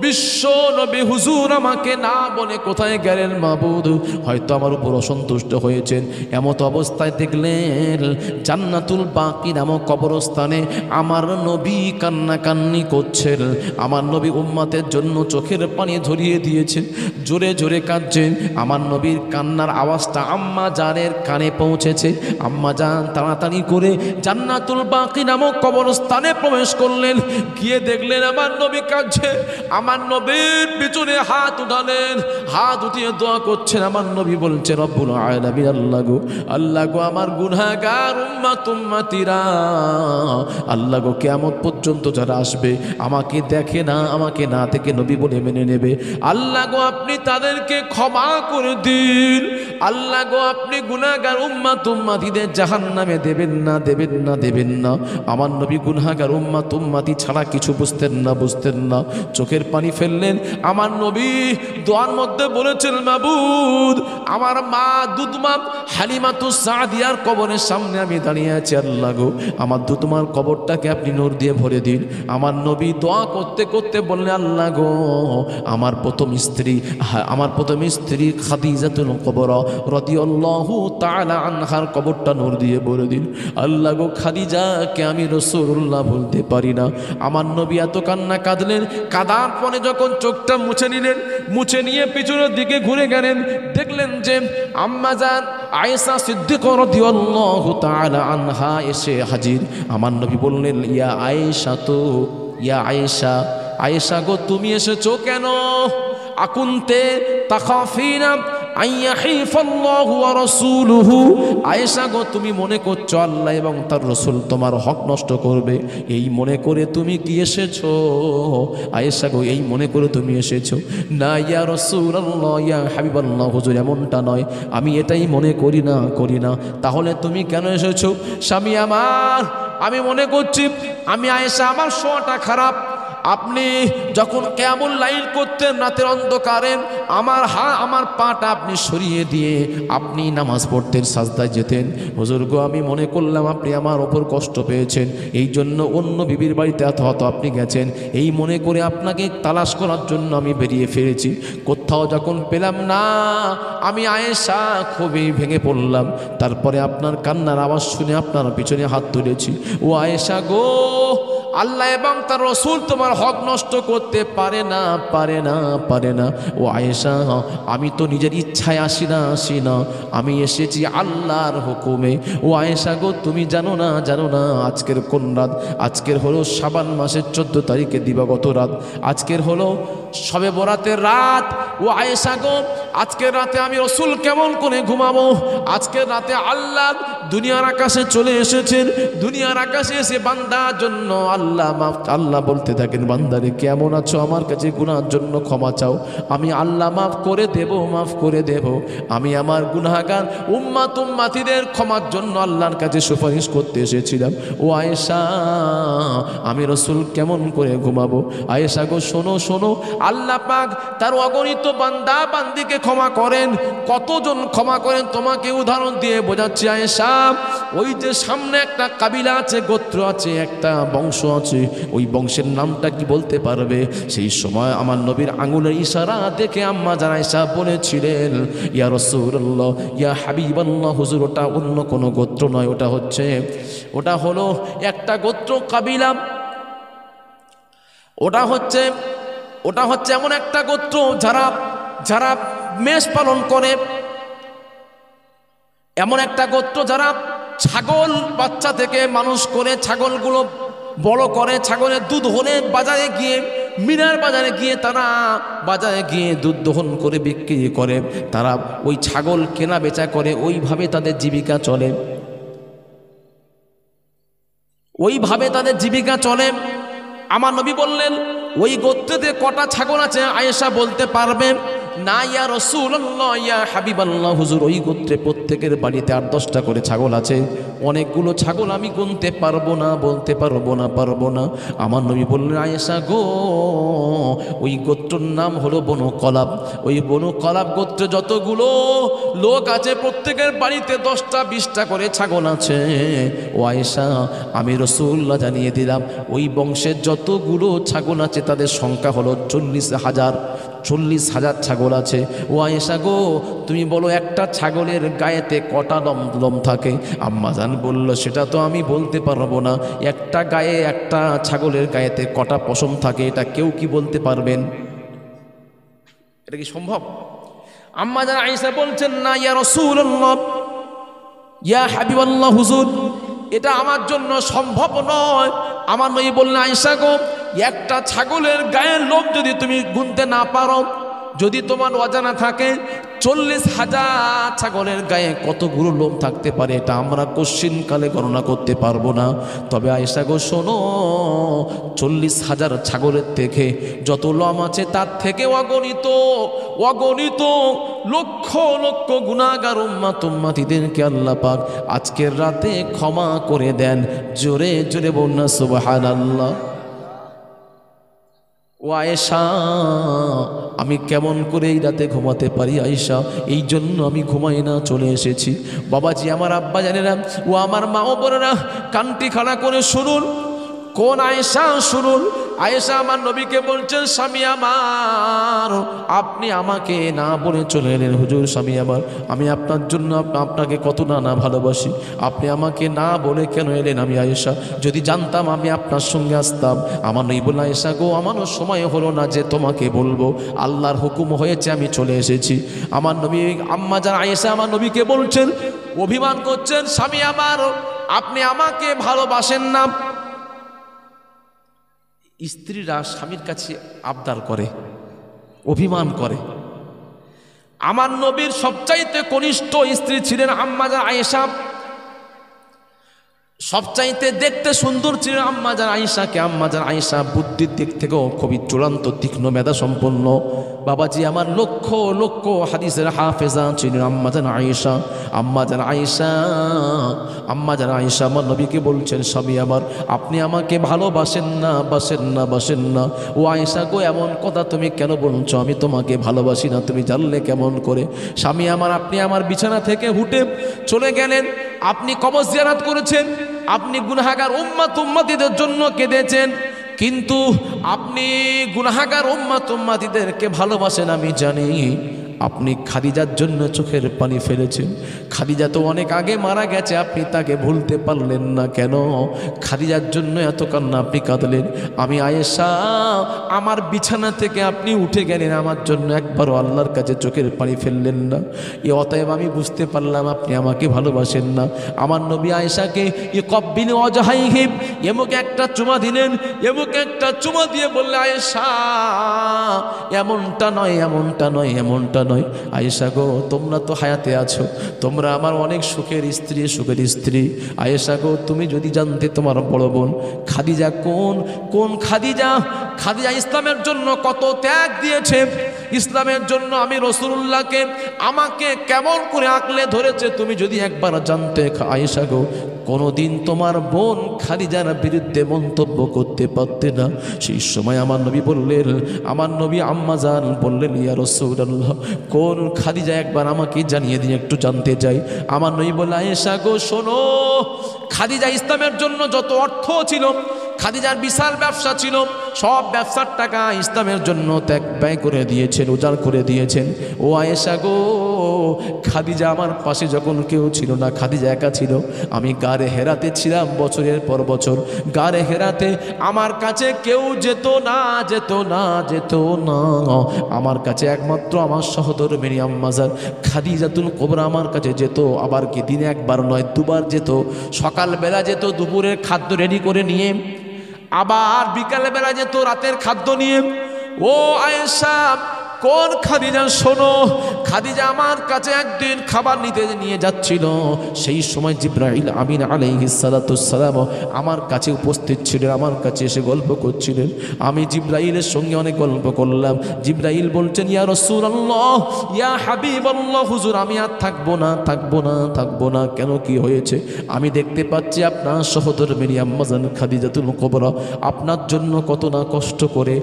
বিশ্ব নবী হুজুর আমাকে না বলে কোথায় গেলেন মাবুদ? হয়তো আমার উপর অসন্তুষ্ট হয়েছেন। এমত অবস্থায় দেখলেন জান্নাতুল বাকি নামক কবরস্থানে আমার নবী কান্নাকান্নি করছেন। আমার নবী উম্মতের জন্য চোখের পানি ঝরিয়ে দিয়েছেন, জোরে জোরে কাঁদছেন। আমার নবীর কান্নার আওয়াজটা আম্মা জানের কানে পৌঁছেছে। আম্মা জান তাড়াতাড়ি করে জান্নাতুল বাকি নামক কবরস্থানে প্রবেশ করলেন। গিয়ে দেখলেন আমার নবী কাঁদছে। আমার নবীর পিছনে হাত উঠালেন, হাত উঠিয়ে দোয়া করছেন। আমার নবী বলছেন, রব্বুল আলামিন, আল্লাহ গো আমার গুনাহগার উম্মতিরা, আল্লাহ গো কিয়ামত পর্যন্ত যারা আসবে আমাকে দেখে না, আমাকে না থেকে নবী বলে মেনে নেবে, আল্লাহ গো আপনি তাদেরকে ক্ষমা করে দিন। আল্লাহ গো আপনি গুনাহগার উম্মতিদের জাহান্নামে দেবেন না। আমার নবী গুনাহগার উম্মতি ছাড়া কিছু বুঝতেন না। চোখের পানি ফেললেন। আমার নবী দোয়ার মধ্যে বলেছেন, মাবুদ, আমার মা দুধমা হালিমাতুস সাদিয়ার কবরের সামনে আমি দাঁড়িয়ে আছি, আল্লাহ গো আমার দুধমার কবরটাকে আপনি নূর দিয়ে ভরে দিন। আমার নবী দোয়া করতে করতে বললেন, আল্লাহ গো আমার প্রথম স্ত্রী খাদিজাতুল কুবরা রাদিয়াল্লাহু তাআলা আনহার কবরটা নূর দিয়ে ভরে দিন। আল্লাহ গো খাদিজাকে আমি রাসূলুল্লাহ বলতে পারি না। আমার নবী এত কান্না কাঁদলেন। কাঁদার পরে তারপরে যখন চোখটা মুছে নিলেন, মুছে নিয়ে পিছনের দিকে ঘুরে গেলেন, দেখলেন যে আম্মা জান আয়েশা সিদ্দিকা রাদিয়াল্লাহু তাআলা আনহা এসে হাজির। আমার নবী বললেন, ইয়া আয়েশা, তো ইয়া আয়েশা, আয়েশা গো তুমি এসেছো কেন? আকুনতে তাখাফিনা আইয়াহিফাল্লাহু ওয়া রাসূলুহু, আয়েশা গো তুমি মনে করছো আল্লাহ এবং তার রাসূল তোমার হক নষ্ট করবে, এই মনে করে তুমি কি এসেছো? আয়েশা গো এই মনে করে তুমি এসেছো? না ইয়া রাসূলুল্লাহ, ইয়া হাবিবাল্লাহ, হুজুর এমনটা নয়, আমি এটাই মনে করি না। তাহলে তুমি কেন এসেছো? স্বামী আমার, আমি মনে করছি আমি আয়েশা আমার শোয়াটা খারাপ। আপনি যখন কিয়ামুল লাইল করতেন রাতের অন্ধকারে, আমার পাটা আপনি সরিয়ে দিয়ে আপনি নামাজ পড়তেন, সাজদায় যেতেন। হুজুর গো আমি মনে করলাম আপনি আমার ওপর কষ্ট পেয়েছেন, এই জন্য অন্য বিবির বাড়িতে হয়তো আপনি গেছেন, এই মনে করে আপনাকে তালাশ করার জন্য আমি বেরিয়ে ফিরেছি। কোথাও যখন পেলাম না, আমি আয়েশা খুবই ভেঙে পড়লাম। তারপরে আপনার কান্নার আওয়াজ শুনে আপনার পিছনে হাত তুলেছি। ও আয়েশা গো, আল্লাহ এবং তার রাসূল তোমার হক নষ্ট করতে পারে না। ও আয়েশা, আমি তো নিজের ইচ্ছায় আসি না, আমি এসেছি আল্লাহর হুকুমে। ও আয়েশা গো তুমি জানো না আজকের কোন রাত? আজকের হলো শাবান মাসের 14 তারিখে দিবাগত রাত, আজকের হলো শবে বরাতের রাত। ও আয়েশা গো, আজকের রাতে আমি রাসূল কেমন করে ঘুমাবো? আজকের রাতে আল্লাহ দুনিয়ার আকাশে চলে এসেছেন, দুনিয়ার আকাশে এসে বান্দার জন্য আল্লাহ বলতে থাকেন, বান্দারে কেমন আছো? আমার কাছে গুনাহের জন্য ক্ষমা চাও, আমি আল্লাহ মাফ করে দেব। আমি আমার গুনাহগার উম্মাতিদের ক্ষমার জন্য আল্লাহর কাছে সুপারিশ করতে এসেছিলাম। ও আয়েশা, আমি রাসূল কেমন করে ঘুমাবো? আয়েশা গো শোনো, আল্লাহ পাক তার অগণিত বান্দা বান্দিকে ক্ষমা করেন। কতজন ক্ষমা করেন তোমাকে উদাহরণ দিয়ে বোঝাচ্ছি আয়েশা। ওই যে সামনে একটা কাবিলা আছে, গোত্র আছে, একটা বংশ আছে, ওই বংশের নামটা কি বলতে পারবে? সেই সময় আমার নবীর আঙুলের ইশারা দেখে আম্মা জান আয়েশা বলেছিলেন, ইয়া রাসূলুল্লাহ, ইয়া হাবিবাল্লাহ, হুজুর ওটা অন্য কোনো গোত্র নয়, ওটা হলো একটা গোত্র কাবিলা, ওটা হচ্ছে এমন একটা গোত্র যারা মেষ পালন করে, এমন একটা গোত্র যারা ছাগল বাচ্চা থেকে মানুষ করে, ছাগলগুলো বড় করে, ছাগলের দুধ হলে বাজারে গিয়ে, মিনার বাজারে গিয়ে তারা দুধ দহন করে বিক্রি করে, তারা ওই ছাগল কেনা বেচা করে, ওইভাবে তাদের জীবিকা চলে। আমার নবী বললেন, ওই গোত্রেতে কটা ছাগল আছে আয়েশা বলতে পারবে না? ইয়া রাসূলুল্লাহ, ইয়া হাবিবাল্লাহ, হুজুর ওই গোত্রে প্রত্যেকের বাড়িতে 8-10টা করে ছাগল আছে, অনেকগুলো ছাগল আমি গুনতে পারবো না, বলতে পারবো না। আমার নবী বললেন, আয়েশা গো, ওই গোত্রের নাম হলো বনু কলাব। ওই বনু কলাব গোত্রে যতগুলো লোক আছে প্রত্যেকের বাড়িতে 10টা-20টা করে ছাগল আছে। ও আয়েশা, আমি রাসূলুল্লাহ জানিয়ে দিলাম, ওই বংশের যতগুলো ছাগল আছে তাদের সংখ্যা হলো 40,000 ছাগল আছে। ও আয়েশা গো, তুমি বলো একটা ছাগলের গায়েতে কটা লোম থাকে? আম্মা জান বলল, সেটা তো আমি বলতে পারবো না, একটা ছাগলের গায়েতে কটা পশম থাকে এটা কেউ কি বলতে পারবেন? এটা কি সম্ভব? আম্মা জান আয়েশা বলছেন, না ইয়া রাসূলুল্লাহ, ইয়া হাবিবাল্লাহ, হুজুর এটা আমার জন্য সম্ভব নয়। আমার নবী বললেন, আয়েশা গো, একটা ছাগলের গায়ের লোম যদি তুমি গুনতে না পারো, যদি তোমার অজানা থাকে 40,000 ছাগলের গায়ে কতগুলো লোম থাকতে পারে এটা আমরা কোশ্চিনকালে গণনা করতে পারবো না। তবে আয়েশা গো শোনো, 40,000 ছাগলের থেকে যত লোম আছে তার থেকে অগণিত লক্ষ লক্ষ গুনাহগার উম্মাতিদেরকে আল্লাহ পাক আজকের রাতে ক্ষমা করে দেন। জোরে জোরে বলুন না সুবহানাল্লাহ। ও আয়েশা, আমি কেমন করে এই রাতে ঘুমাতে পারি আয়েশা? এই জন্য আমি ঘুমাই না, চলে এসেছি। বাবাজি, আমার আব্বা জানেরা, ও আমার মা ও বোনেরা, কানটি খাড়া করে শুনুন, কোন আয়েশা শুনুন। আয়েশা আমার নবীকে বলছেন, স্বামী আমার আপনি আমাকে না বলে চলে এলেন। হুজুর স্বামী আমার, আমি আপনার জন্য আপনাকে কত না না ভালোবাসি, আপনি আমাকে না বলে কেন এলেন? আমি আয়েশা, যদি জানতাম আমি আপনার সঙ্গে আসতাম। আমার নবী বললেন, আয়েশা গো, আমারও সময় হলো না যে তোমাকে বলবো, আল্লাহর হুকুম হয়েছে, আমি চলে এসেছি। আমার নবী আম্মা জান আয়েশা আমার নবীকে বলছেন, অভিমান করছেন, স্বামী আমার আপনি আমাকে ভালোবাসেন না। স্ত্রীরা স্বামীর কাছে আবদার করে, অভিমান করে। আমার নবীর সবচাইতে কনিষ্ঠ স্ত্রী ছিলেন আম্মা জান আয়েশা, সবচাইতে দেখতে সুন্দর ছিলেন আম্মা জান আয়েশাকে। আম্মা জান আয়েশা বুদ্ধির দিক থেকেও খুবই চূড়ান্ত তীক্ষ্ণ মেধা সম্পন্ন। বাবাজি আমার লক্ষ লক্ষ হাদিসের হাফেজা ছিলেন আম্মা জান আয়েশা। আম্মা জান আয়েশা আমার নবীকে বলছেন, স্বামী আমার আপনি আমাকে ভালোবাসেন না, বাসেন না, বাসেন না। ও আয়েশা গো, এমন কথা তুমি কেন বলছো? আমি তোমাকে ভালোবাসি না, তুমি জানলে কেমন করে? স্বামী আমার, আপনি আমার বিছানা থেকে উঠে চলে গেলেন, আপনি কবর জিয়ারত করেছেন, আপনি গুনাহগার উম্মতিদের জন্য কেঁদেছেন, কিন্তু আপনি গুনাহগার উম্মতিদেরকে ভালোবাসেন আমি জানি। আপনি খাদিজার জন্য চোখের পানি ফেলেছেন। খাদিজা তো অনেক আগে মারা গেছে, আপনি তাকে ভুলতে পারলেন না কেন? খাদিজার জন্য এত কান্না আপনি কাঁদলেন। আমি আয়েশা, আমার বিছানা থেকে আপনি উঠে গেলেন, আমার জন্য একবারও আল্লাহর কাছে চোখের পানি ফেললেন না। অতএব আমি বুঝতে পারলাম আপনি আমাকে ভালোবাসেন না। আমার নবী আয়েশাকে কব্বিল অজাহাইহিম, এমুকে একটা চুমা দিলেন, এমুকে একটা চুমা দিয়ে বললে, আয়েশা এমনটা নয়, এমনটা নয়, এমনটা নয়। আয়েশা গো, তোমরা তো হায়াতে আছো, তোমরা আমার অনেক সুখের স্ত্রী, সুখের স্ত্রী। আয়েশা গো, তুমি যদি জানতে তোমার বড় বোন খাদিজা কোন খাদিজা ইসলামের জন্য কত ত্যাগ দিয়েছে, ইসলামের জন্য আমি রাসূলুল্লাহকে আমাকে কেমন করে আঁকলে ধরেছে, তুমি যদি একবার জানতে আয়েশা গো, কোনোদিন তোমার বোন খাদিজার বিরুদ্ধে মন্তব্য করতে পারতে না। সেই সময় আমার নবী বললেন, আমার নবী আম্মা জান বললেন, ইয়া রাসূলুল্লাহ কোন খাদিজা একবার আমাকে জানিয়ে দিন, একটু জানতে চাই। আমার নবী বললেন, আয়েশা গো শোনো, খাদিজা ইসলামের জন্য যত অর্থ ছিল, খাদিজার বিশাল ব্যবসা ছিল, সব ব্যবসার টাকা ইসলামের জন্য ত্যাগ ব্যয় করে দিয়েছেন, উজাড় করে দিয়েছেন। ও আয়েশা গো, খাদিজা আমার পাশে যখন কেউ ছিল না, খাদিজা একা ছিল। আমি গারে হেরাতে ছিলাম বছরের পর বছর, গারে হেরাতে আমার কাছে কেউ যেত না, যেত না, যেত না। আমার কাছে একমাত্র আমার সহধর্মিণী আম্মা জান খাদিজাতুল কুবরা আমার কাছে যেত। আবার কি দিনে একবার নয়, দুবার যেত। সকালবেলা যেত দুপুরের খাদ্য রেডি করে নিয়ে, আবার বিকালবেলা যেত রাতের খাদ্য নিয়ে। ও আয়েশা, কোন খাদিজা শোনো, খাদিজা আমার কাছে একদিন খাবার নিয়ে যাচ্ছিল, সেই সময় জিবরাইল আমিন আলাইহিস সালাতু সালাম আমার কাছে উপস্থিত ছিলেন, আমার কাছে এসে গল্প করছিলেন। আমি জিবরাইলের সঙ্গে অনেক গল্প করলাম। জিবরাইল বলছেন, ইয়া রাসূলুল্লাহ, ইয়া হাবিবাল্লাহ, হুজুর আমি আর থাকবো না, থাকবো না, থাকবো না। কেন, কি হয়েছে? আমি দেখতে পাচ্ছি আপনার সহধর্মিণী আম্মা জান খাদিজাতুল কুবরা আপনার জন্য কত না কষ্ট করে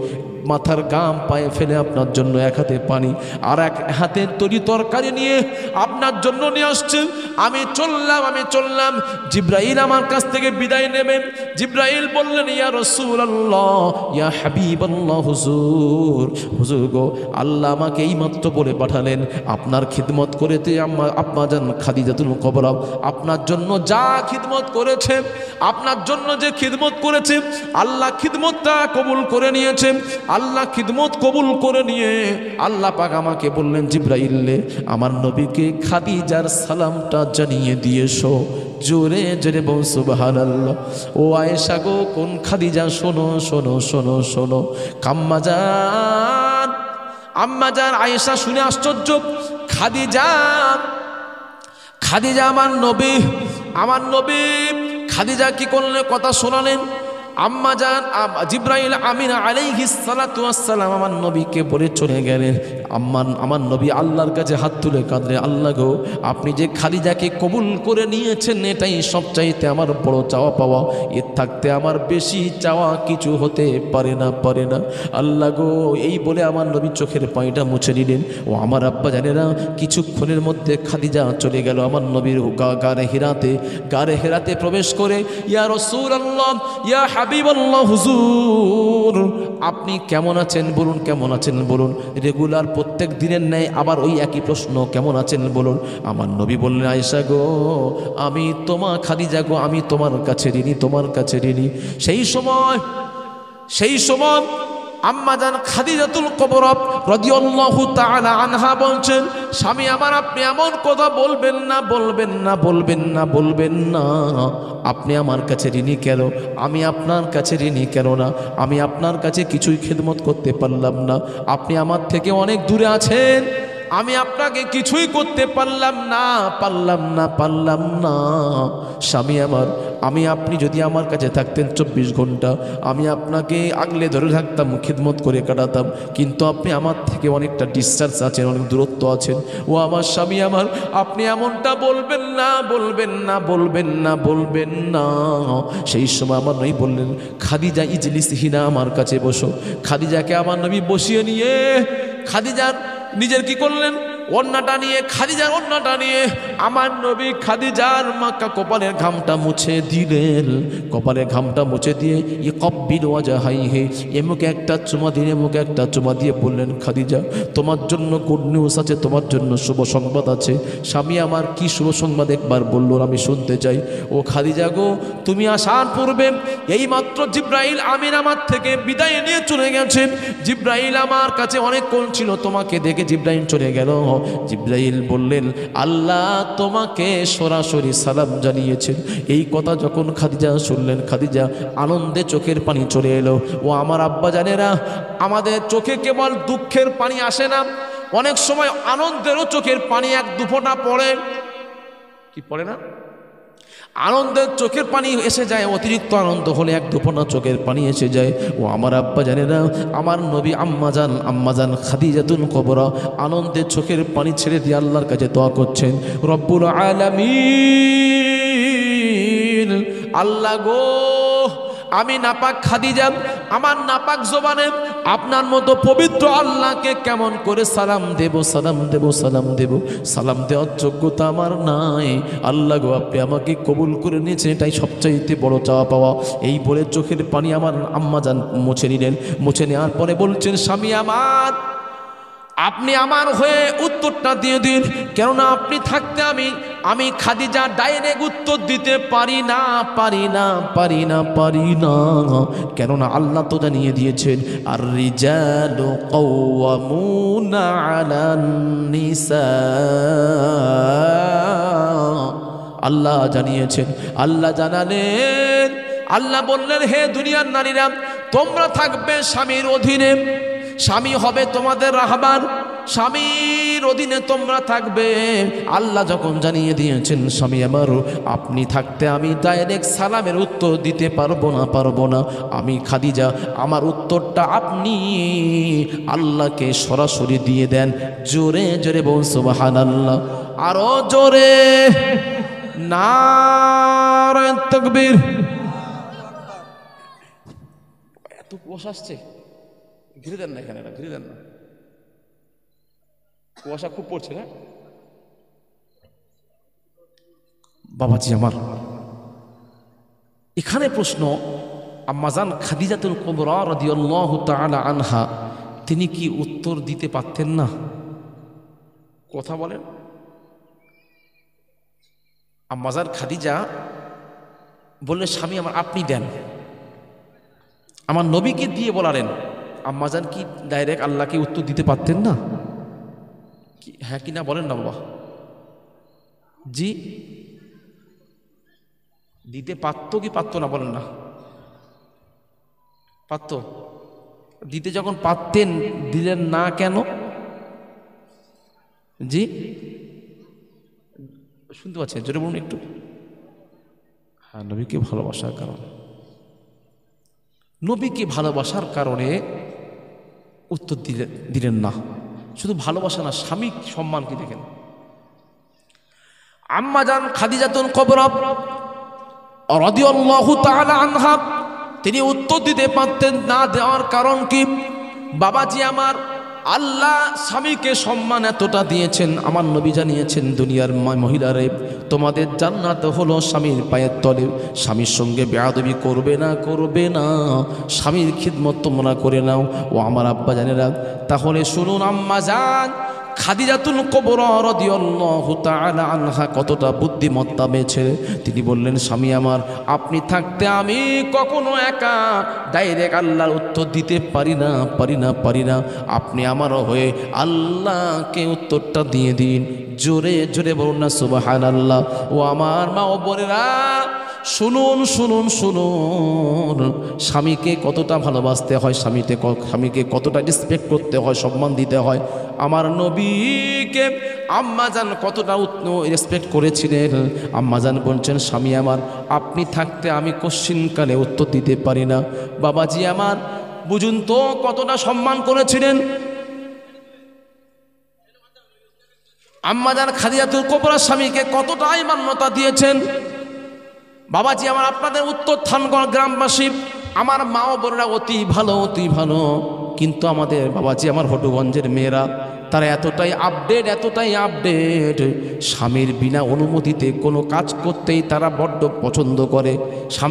মাথার গাম পায়ে ফেলে আপনার জন্য এক হাতে পানি আর এক হাতে তরি তরকারি নিয়ে আপনার জন্য নিয়ে আসছেন। আমি চললাম। জিবরাইল আমার কাছ থেকে বিদায় নেবেন। জিবরাইল বললেন, ইয়া রাসূলুল্লাহ, ইয়া হাবিবাল্লাহ, হুজুর গো, আল্লাহ আমাকে এইমাত্র বলে পাঠালেন আপনার খিদমত করেতে আম্মা জান খাদিজাতুল কুবরা আপনার জন্য যা খিদমত করেছে, আপনার জন্য যে খিদমত করেছে, আল্লাহ খিদমতটা কবুল করে নিয়েছে। আল্লাহ খিদমত কবুল করে নিয়ে আল্লাহ পাক আমাকে বললেন, জিবরাইল আমার নবীকে খাদিজার সালামটা জানিয়ে দিয়েছো। জোরে জোরে বল সুবহানাল্লাহ। ও আয়েশা গো, কোন খাদিজা? শোনো শোনো শোনো শোনো। আম্মা জান আয়েশা শুনে আশ্চর্য। খাদিজা আমার নবী খাদিজা কি করলেন? কথা শোনালেন। আম্মা জান জিবরাইল আমিন আলাইহিস সালাতু ওয়াস সালাম আমার নবীকে বলে চলে গেলেন। আমার নবী আল্লাহর কাছে হাত তুলে কাঁদলেন, আল্লাহ গো, আপনি যে খাদিজাকে কবুল করে নিয়েছেন এটাই সবচাইতে আমার বড় চাওয়া পাওয়া। এর থাকতে আমার বেশি চাওয়া কিছু হতে পারে না। আল্লাহ গো, এই বলে আমার নবী চোখের পানিটা মুছে নিলেন। ও আমার আব্বা জানেরা, কিছুক্ষণের মধ্যে খাদিজা চলে গেল আমার নবীর গারে হেরাতে প্রবেশ করে, ইয়া রাসূলুল্লাহ, ইয়া হাবিবাল্লাহ হুজুর আপনি কেমন আছেন বলুন, কেমন আছেন বলুন। রেগুলার প্রত্যেক দিনের ন্যায় আবার ওই একই প্রশ্ন, কেমন আছেন বলুন। আমার নবী বললেন, আয়েশা গো, আমি তোমার খাদিজা গো, আমি তোমার কাছে ঋণী, তোমার কাছে ঋণী। সেই সময় আম্মা জান খাদিজাতুল কুবরা রাদিয়াল্লাহু তাআলা আনহা বলছেন, স্বামী আমার আপনি এমন কথা বলবেন না, বলবেন না, বলবেন না, বলবেন না। আপনি আমার কাছে ঋণী কেন? আমি আপনার কাছে ঋণী কেন না? আমি আপনার কাছে কিছুই খেদমত করতে পারলাম না, আপনি আমার থেকে অনেক দূরে আছেন, আমি আপনাকে কিছুই করতে পারলাম না, পারলাম না। স্বামী আমার, আমি আপনি যদি আমার কাছে থাকতেন 24 ঘন্টা, আমি আপনাকে আগলে ধরে থাকতাম, খিদমত করে কাটাতাম। কিন্তু আপনি আমার থেকে অনেকটা ডিস্টেন্স আছেন, অনেক দূরত্ব আছেন। ও আমার স্বামী আমার, আপনি এমনটা বলবেন না, বলবেন না, বলবেন না, বলবেন না। সেই সময় আমার নবী বললেন, খাদিজা ইজলিসিনা, আমার কাছে বসো। খাদিজাকে আমার নবী বসিয়ে নিয়ে খাদিজার নিজের কি করলেন, ওড়নাটা নিয়ে, খাদিজার ওড়নাটা নিয়ে আমার নবী খাদিজার মাক্কা কপালের ঘামটা মুছে দিলেন। কপালের ঘামটা মুছে দিয়ে ইকব্বিল ওয়াজহাইহি, এমুকে একটা চুমা দিয়ে, এমুকে একটা চুমা দিয়ে বললেন, খাদিজা তোমার জন্য গুড নিউজ আছে, তোমার জন্য শুভ সংবাদ আছে। স্বামী আমার, কি শুভ সংবাদ একবার বললো, আমি শুনতে চাই। ও খাদিজা গো, তুমি আসার পূর্বে এইমাত্র জিব্রাইল আমিন আমার থেকে বিদায় নিয়ে চলে গেছেন। জিব্রাইল আমার কাছে অনেকক্ষণ ছিল, তোমাকে দেখে জিব্রাইল চলে গেল। জিব্রাইল বললেন, আল্লাহ তোমাকে সরাসরি সালাম জানিয়েছেন। এই কথা যখন খাদিজা শুনলেন, খাদিজা আনন্দে চোখের পানি চলে এলো। ও আমার আব্বা জানেরা, আমাদের চোখে কেবল দুঃখের পানি আসে না, অনেক সময় আনন্দেরও চোখের পানি এক দুফোঁটা পড়ে। কি পড়ে না? আনন্দের চোখের পানি এসে যায়, অতিরিক্ত আনন্দ হলে এক দুফোঁটা চোখের পানি এসে যায়। ও আমার আব্বা জানেরা, আমার নবী আম্মাজান খাদিজাতুল কুবরা আনন্দের চোখের পানি ছেড়ে দিয়ে আল্লাহর কাছে দোয়া করছেন, রব্বুল আলামিন, আল্লাহ গো, আমি নাপাক খাদিজা, আমার নাপাক জবানে আপনার মতো পবিত্র আল্লাহকে কেমন করে সালাম দেব, সালাম দেব, সালাম দেব। সালাম দেওয়ার যোগ্যতা আমার নাই। আল্লাহ গো, আপনি আমাকে কবুল করে নিয়েছেন, এটাই সবচাইতে বড় চাওয়া পাওয়া। এই বলে চোখের পানি আমার আম্মাজান মুছে নিলেন। মুছে নেওয়ার পরে বলছেন, স্বামী আমার, আপনি আমার হয়ে উত্তরটা দিয়ে দিন, কেননা আপনি থাকতে আমি খাদিজা ডাইরেক্ট উত্তর দিতে পারি না, কেননা আল্লাহ তো জানিয়ে দিয়েছেন, আর রিজালু কাওয়ামুনা আলান নিসা। আল্লাহ জানিয়েছেন, আল্লাহ জানালেন, আল্লাহ বললেন, হে দুনিয়ার নারীরা, তোমরা থাকবে স্বামীর অধীনে, স্বামী হবে তোমাদের রাহবার, স্বামীর অধীনে তোমরা থাকবে। আল্লাহ যখন জানিয়ে দিয়েছেন, স্বামী আমার, আপনি থাকতে আমি ডাইরেক্ট সালামের উত্তর দিতে পারবো না। আমি খাদিজা, আমার উত্তরটা আপনি আল্লাহকে সরাসরি দিয়ে দেন। জোরে জোরে বল সুবহানাল্লাহ, আরো জোরে, নারে তাকবীর। এত কুয়াশা আসছে, ঘিরে দেন না, এখানে ঘিরে দেন না, কুয়াশা খুব পড়ছে না। বাবাজি আমার, এখানে প্রশ্ন, আম্মাজান খাদিজাতুল কুবরা রাদিয়াল্লাহু তাআলা আনহা, তিনি কি উত্তর দিতে পারতেন না? কথা বলেন। আম্মাজান খাদিজা বললে, স্বামী আমার, আপনি দেন। আমার নবীকে দিয়ে বলালেন, আম্মাজান কি ডাইরেক্ট আল্লাহকে উত্তর দিতে পারতেন না? হ্যাঁ কি না বলেন না বাবা? জি, দিতে পারতো কি পারতো না বলেন না? পারতো। দিতে যখন পারতেন, দিলেন না কেন? জি, শুনতে পাচ্ছেন? জোরে বলুন একটু। হ্যাঁ, নবীকে ভালোবাসার কারণে, নবীকে ভালোবাসার কারণে উত্তর দিলেন না। শুধু ভালোবাসা না, স্বামী সম্মান কি দেখেন। আম্মাজান খাদিজাতুল কুবরা রাদিয়াল্লাহু তাআলা আনহা, তিনি উত্তর দিতে পারতেন না, দেওয়ার কারণ কি? বাবাজি আমার, আল্লাহ স্বামীকে সম্মান এতটা দিয়েছেন, আমার নবী জানিয়েছেন দুনিয়ার মহিলারে তোমাদের জান্নাত হলো স্বামীর পায়ের তলে। স্বামীর সঙ্গে বেয়াদবি করবে না, করবে না, স্বামীর খিদমত তোমরা করে নাও। ও আমার আব্বা জানেরা, তাহলে শুনুন আম্মা জান খাদিজাতুল কুবরা রাদিয়াল্লাহু তাআলা আনহা কতটা বুদ্ধিমত্তা পেয়েছে। তিনি বললেন, স্বামী আমার, আপনি থাকতে আমি কখনো একা ডাইরেক্ট আল্লাহর উত্তর দিতে পারি না। আপনি আমার হয়ে আল্লাহকে উত্তরটা দিয়ে দিন। জোরে জোরে বলুন না সুবহানাল্লাহ। ও আমার মা ও বোনেরা, শুনুন শুনুন শুনুন, স্বামীকে কতটা ভালোবাসতে হয়, স্বামীকে কতটা রেসপেক্ট করতে হয়, সম্মান দিতে হয়। আমার নবীকে আম্মাজান কতটা রেসপেক্ট করেছিলেন। আম্মাজান বলছেন, স্বামী আমার, আপনি থাকতে আমি কোশ্চিনকালে উত্তর দিতে পারি না। বাবাজি আমার, বুঝুন তো কতটা সম্মান করেছিলেন। আম্মাজান খাদিজাতুল কুবরা স্বামীকে কতটাই মান্যতা দিয়েছেন। বাবাজি আমার, আপনাদের উত্তর থানগড় গ্রামবাসী, আমার মা ও বোনেরা অতি ভালো, অতি ভালো। কিন্তু আমাদের বাবাজি আমার হটুগঞ্জের মেয়েরা, তারা এতটাই আপডেট, স্বামীর বিনা অনুমতিতে কোনো কাজ করতেই তারা বড্ড পছন্দ করে। স্বামী